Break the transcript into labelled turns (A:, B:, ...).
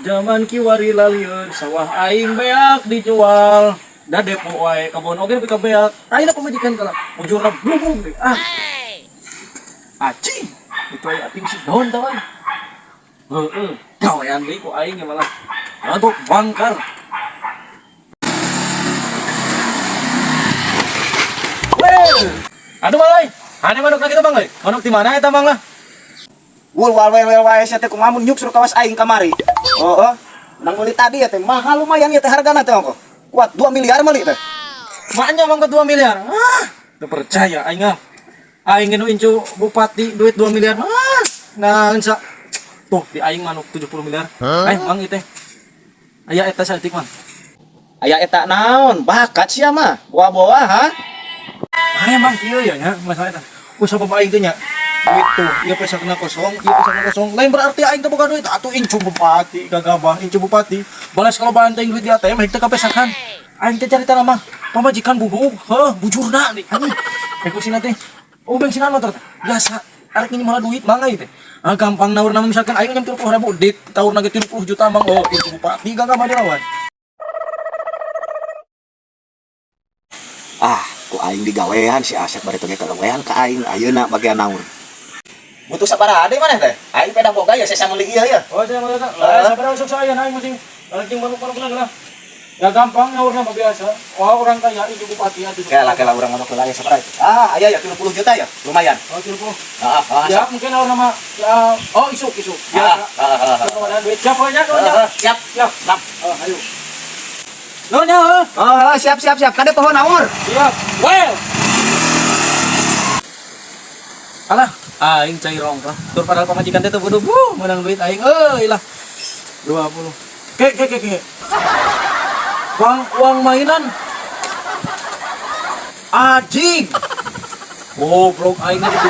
A: Zaman kiwari lalieur sawah aing beak dijual. Da depo wae kabon oge nepi ka beak. Ayeuna pamajikan kala ujurna blubung deui. Ah. Acing. Itu aya ating si daun tawan. Heeh, gawean deui ku aing ge malah. Untuk bangkar. Weh. Aduh balai. Hane manuk na kita Bang euy. Manuk di mana eta Bang lah?
B: Wul wae sia teh kumaha mun nyuk suruh kawas aing kamari. Heeh. Nang meuli tadi ya teh mahal lumayan ya teh hargana teh ongko. Kuat 2 miliar meuli teh.
A: Maknya Bang ke 2 miliar. Ah, teu percaya aing ah. Aing nu incu bupati duit 2 miliar. Ah, naon sa. Tuh di aing manuk 70 miliar. Mang ieu teh. Aya eta saeutik Mang.
B: Aya eta naon? Bakat sia mah. Boa-boa ha.
A: Aya Bang kieu ya nya masalah eta. Usaha bapak aing teh nya. Duit tuh, ieu pesakna kosong, ieu pesakna kosong. Lain berarti aing teh boga duit. Atuh incu bupati, gagabah incu bupati. Balas kalau banteng duit di ATM hek teh kapesakan. Aing teh carita mah pamajikan bubuk, heuh, bujurna nih. Anjing. Ekusina teh. Oh bensinan motor teh. Biasa. Arek ini malah duit mangga ieu teh. Ah gampang naurna misalkan aing nyam 30.000 dit, taurna ge 30 juta Bang. Oh, incu bupati gagabah dilawan.
B: Ah, ku aing digawean si Asep bari teh kagawean ka aing ayeuna bagian naur. Butuh sabaraha deui maneh teh? Aing pedang boga ya saya meuli ieu ya.
A: Oh, saya mau datang. Sabar usuk saya aing masing anjing manuk-manuk lah. Ya gampang nyaurna mah biasa. Oh, orang kaya itu bupati atuh.
B: Kela urang manuk heula ya sabaraha itu? Ah, aya ya 30 juta ya. Lumayan.
A: Oh, 30.
B: Heeh,
A: Ya, mungkin orang nama ya oh isuk. Ya. Ada duit siap aja
B: siap.
A: Siap. Nap. Ayo. Nonya.
B: Oh, siap. Kade pohon naur.
A: Siap. Well. Alah, aing cairong lah. Tur padahal pamajikan teh teu kudu menang duit aing euy lah. 20. Ke. Uang mainan. Anjing. Goblok aing teh